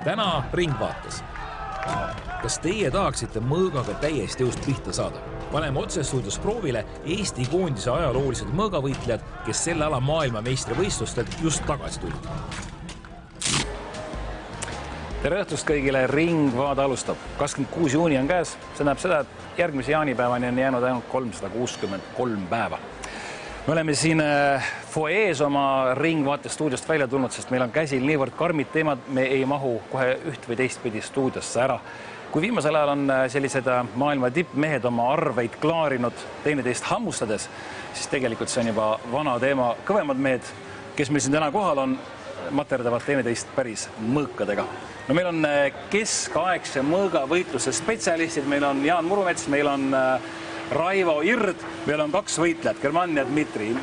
Täna Ringvaates. Kas teie tahaksite mõõgaga täiesti jõust pihta saada? Paneme otsestuudios proovile Eesti koondise ajaloolised mõõgavõitlejad, kes selle ala maailmameistrivõistlustelt just tagasi tulid. Tere õhtust kõigile, Ringvaade alustab. 26 juuni on käes. See näeb seda, et järgmise jaanipäevani on jäänud ainult 363 päeva. Me oleme siin foees oma Ringvaate stuudiost välja tulnud, sest meil on käsil niivõrd karmid teemad, me ei mahu kohe üht või teistpidi stuudiosse ära. Kui viimasel ajal on sellised maailma tippmehed oma arveid klaarinud teineteist hammustades, siis tegelikult see on juba vana teema. Kõvemad mehed, kes meil siin täna kohal on, materdavad teineteist päris mõõkadega. No meil on keskaegse mõõgavõitluse spetsialistid, meil on Jaan Murumets, meil on Raivo Ird, meil on kaks võitlejat, German ja Dmitri.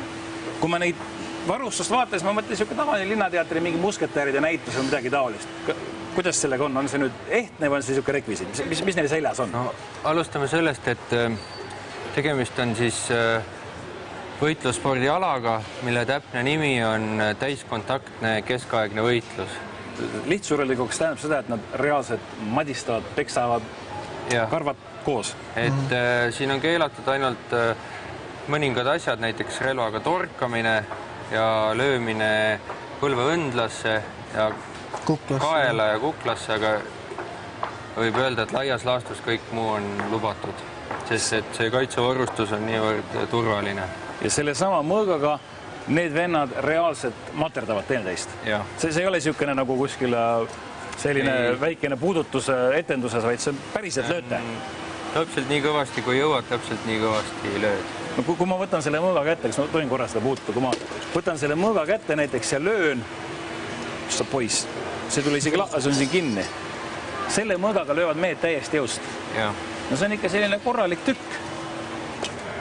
Kui ma neid varustust vaatasin, ma mõtlesin, et tavaline linnateatri mingi musketääride näitus on midagi taolist. Kuidas sellega on? On see nüüd ehtne või on see niisugune rekvisiit? Mis neil seljas on? No, alustame sellest, et tegemist on siis võitlusspordialaga, mille täpne nimi on täiskontaktne keskaegne võitlus. Lihtsurelikuks tähendab seda, et nad reaalselt madistavad, peksavad karvad koos. Et siin on keelatud ainult mõningad asjad, näiteks relvaga torkamine ja löömine põlveõndlasse ja kaela ja kuklasse, aga võib öelda, et laias laastus kõik muu on lubatud, sest et see kaitsevarustus on niivõrd turvaline. Ja selle sama mõõgaga need vennad reaalselt materdavad teineteist. See ei ole niisugune nagu kuskil selline väikene puudutus etenduses, vaid see päriselt lööte. Täpselt nii kõvasti, kui jõuad, täpselt nii kõvasti lööd. No, kui ma võtan selle mõõga kätte, kas ma tohin korra seda puutuda, kui ma võtan selle mõõga kätte näiteks ja löön, sa poiss, see tuli isegi see on siin kinni. Selle mõõgaga löövad mehed täiesti jõust. No see on ikka selline korralik tükk.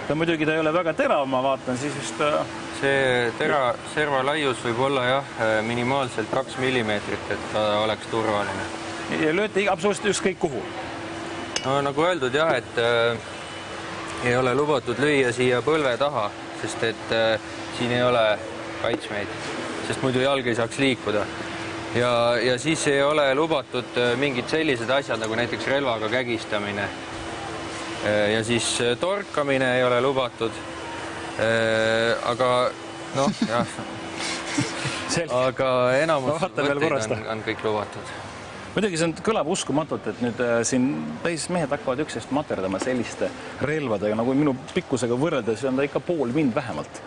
Ta muidugi ta ei ole väga terav, ma vaatan, siis just... See serva laius võib olla minimaalselt 2 millimeetrit, et ta oleks turvaline. Ja lööte absoluutselt ükskõik kuhu? No nagu öeldud jah, et ei ole lubatud lüüa siia põlve taha, sest et siin ei ole kaitsmeid, sest muidu jalg ei saaks liikuda. Ja siis ei ole lubatud mingid sellised asjad, nagu näiteks relvaga kägistamine. Ja siis torkamine ei ole lubatud. Aga noh, jah. Aga enamus võtteid on kõik lubatud. Muidugi see kõlab uskumatult, et nüüd siin teised mehed hakkavad üksteist materdama selliste relvadega, nagu minu pikkusega võrreldes on ta ikka pool mind vähemalt.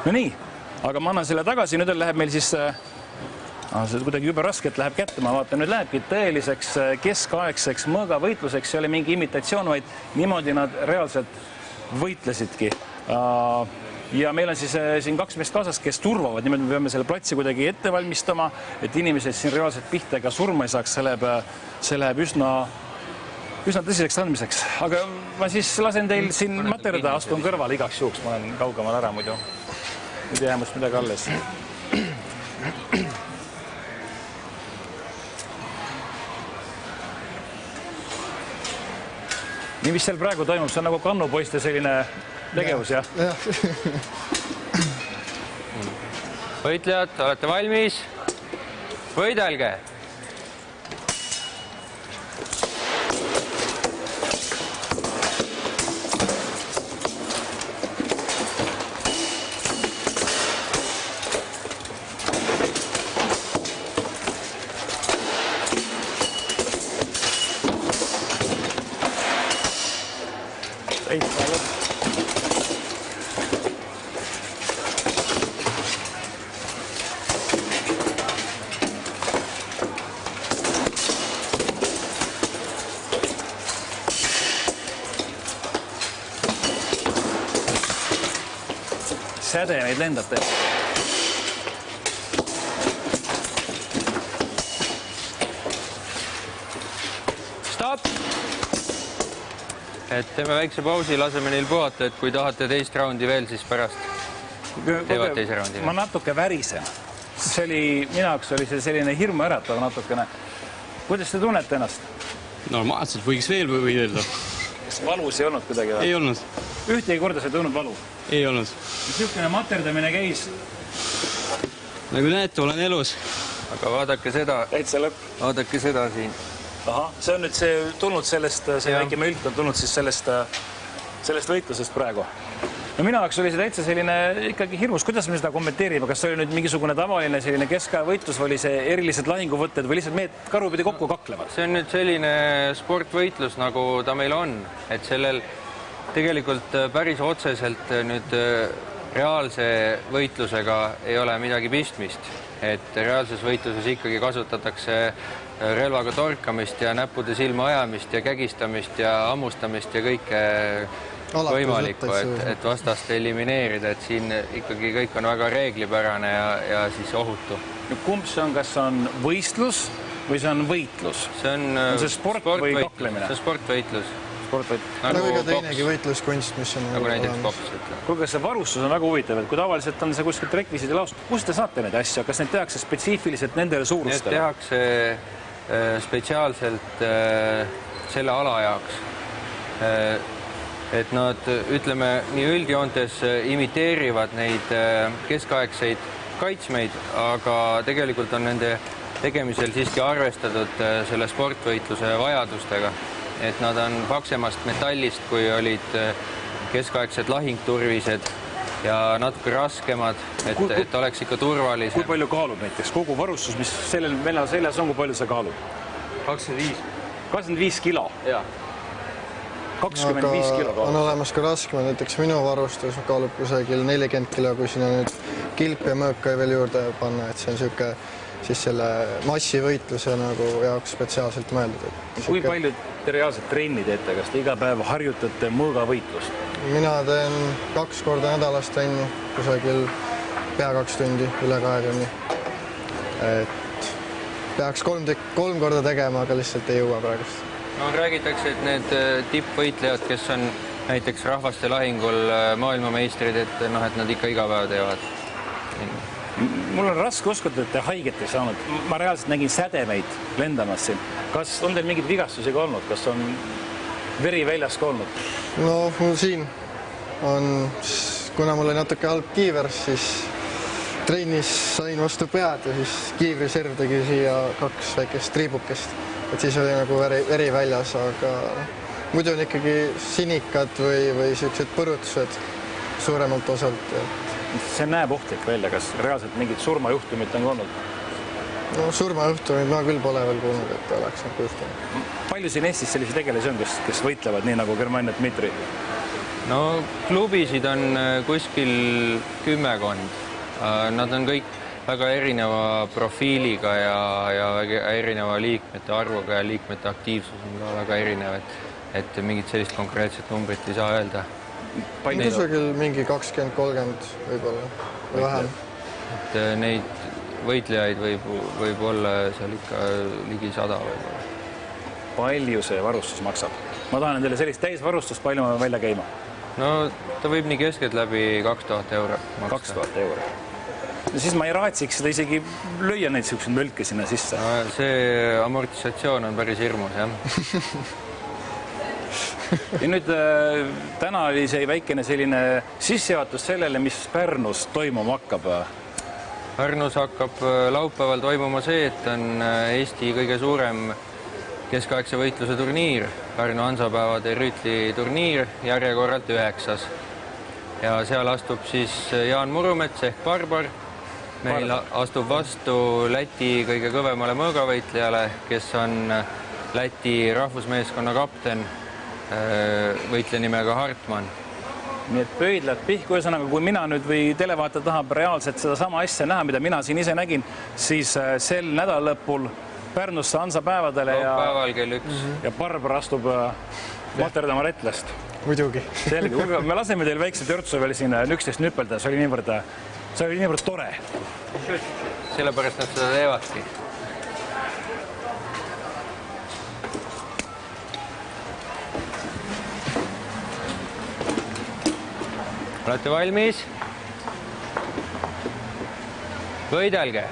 No nii, aga ma annan selle tagasi, nüüd läheb meil siis, see kuidagi juba rasket läheb kätte, ma vaatan, nüüd lähebki tõeliseks keskaegseks mõõgavõitluseks, see oli mingi imitatsioon, vaid niimoodi nad reaalselt võitlesidki. Ja meil on siis siin kaks meest kaasas, kes turvavad, nimelt me peame selle platsi kuidagi ette valmistama, et inimesed siin reaalselt pihta ega surma ei saaks, see läheb üsna tõsiseks andmiseks. Aga ma siis lasen teil siin materda, astun kõrvale igaks juhuks, ma olen kaugemal ära muidu. Nüüd jäämust midagi alles. Nii, mis seal praegu toimub, see on nagu kannupoiste selline tegevus, jah? Võitlejad, olete valmis? Võidelge! Säde neid lendate. Stop! Et teeme väikse pausi, laseme neil puhata, et kui tahate teist raundi veel, siis pärast teevad teise raundi. Ma natuke värisen. See oli, minu jaoks oli see selline hirmu äratav natukene. Kuidas te tunnete ennast? Normaalselt võiks veel võidelda. Kas valus ei olnud kuidagi? Ei olnud. Ühtegi korda sa ei tundnud valu? Ei olnud. Niisugune materdamine käis? Nagu näete, olen elus. aga vaadake seda, täitsa lõpp. vaadake seda siin. Aha, see on nüüd see tulnud sellest, see väike mült on tulnud siis sellest võitlusest praegu. No minu jaoks oli see täitsa selline ikkagi hirmus. Kuidas me seda kommenteerime? Kas see oli nüüd mingisugune tavaline selline keskaja võitlus või oli see erilised lahinguvõtted või lihtsalt mehed karupidi kokku kaklevad? See on nüüd selline sportvõitlus, nagu ta meil on. Et sellel tegelikult päris otseselt nüüd reaalse võitlusega ei ole midagi pistmist. Et reaalses võitluses ikkagi kasutatakse relvaga torkamist ja näppude silma ajamist ja kägistamist ja hammustamist ja kõike võimalikku, et vastast elimineerida, et siin ikkagi kõik on väga reeglipärane ja siis ohutu. Kumb see on, kas on võistlus või see on võitlus? See on see sport või kaklemine? See on sportvõitlus. Nagu ka teinegi võitluskunst, mis on nagu näiteks boks. Kuulge, see varustus on väga huvitav, et kui tavaliselt on see kuskilt rekvisiidi laust, kust te saate neid asju? Kas neid tehakse spetsiifiliselt nendele suurustele? Tehakse spetsiaalselt selle ala jaoks. Et nad, ütleme, nii üldjoontes imiteerivad neid keskaegseid kaitsmeid, aga tegelikult on nende tegemisel siiski arvestatud selle sportvõitluse vajadustega. Et nad on paksemast metallist, kui olid keskaegsed lahingturvised ja natuke raskemad, et oleks ikka turvalisem. Kui palju kaalub näiteks kogu varustus, mis sellel vennal seljas on, kui palju see kaalub? 25 kilo? Jaa. 25 kilo kaalub. On olemas ka raskemad, näiteks minu varustus kaalub kusagil 40 kilo, kui sinna nüüd kilp ja mõõka veel juurde panna, et see on niisugune siis selle massivõitluse nagu jaoks spetsiaalselt mõeldud. Kui palju te reaalselt trenni teete, kas te iga päev harjutate mõõgavõitlust? Mina teen 2 korda nädalas trenni, kusagil pea 2 tundi, üle 2 tunni. Et peaks 3 korda tegema, aga lihtsalt ei jõua praegust. No räägitakse, et need tippvõitlejad, kes on näiteks rahvaste lahingul maailmameistrid, et nad ikka iga päev teevad. Mul on raske uskuda, et te haiget ei saanud. Ma reaalselt nägin sädemeid lendamas siin. Kas on teil mingid vigastusi ka olnud? Kas on veri väljas ka olnud? No mul siin on, kuna mul oli natuke halb kiiver, siis trennis sain vastu pead ja siis kiivriserv tegi siia 2 väikest triibukest. Et siis oli nagu veri väljas, aga muidu on ikkagi sinikad või sellised põrutused suuremalt osalt. See näeb ohtlik välja, kas reaalselt mingid surmajuhtumid on olnud? No surmajuhtumid ma küll pole veel kuulnud, et oleks nagu juhtunud. Palju siin Eestis sellisi tegelasi on, kes võitlevad nii nagu Germania Dmitri? No klubisid on kuskil 10. Nad on kõik väga erineva profiiliga ja väga erineva liikmete arvuga ja liikmete aktiivsus on ka väga erinev, et mingit sellist konkreetset numbrit ei saa öelda. Kusagil mingi 20-30 võib-olla või vähem. Et neid võitlejaid võib olla seal ikka ligi 100 võib-olla. Palju see varustus maksab? Ma tahan endale sellist täisvarustust, palju ma välja käima? No ta võib nii keskelt läbi 2000 eurot maksta. 2000 eurot. No siis ma ei raatsiks seda isegi lüüa neid siukseid mölke sinna sisse. No, see amortisatsioon on päris hirmus, jah. Ja nüüd täna oli see väikene selline sissejuhatus sellele, mis Pärnus toimuma hakkab. Pärnus hakkab laupäeval toimuma see, et on Eesti kõige suurem keskaegse võitluse turniir, Pärnu Hansapäevade rüütli turniir, järjekorralt 9. Ja seal astub siis Jaan Murumets ehk Barbar. Meil astub vastu Läti kõige kõvemale mõõgavõitlejale, kes on Läti rahvusmeeskonna kapten, võitleja nimega Hartmann. Nii et pöidlad pihku, ühesõnaga, kui mina nüüd või televaataja tahab reaalselt seda sama asja näha, mida mina siin ise nägin, siis sel nädalalõpul Pärnusse Hansapäevadele ja Barbar astub materdama Retlast. Muidugi. Selge, me laseme teil väikse törtsu veel siin üksteist nüpelda, see oli niivõrd tore. Sellepärast nad seda teevadki. Olete valmis? Võidelge!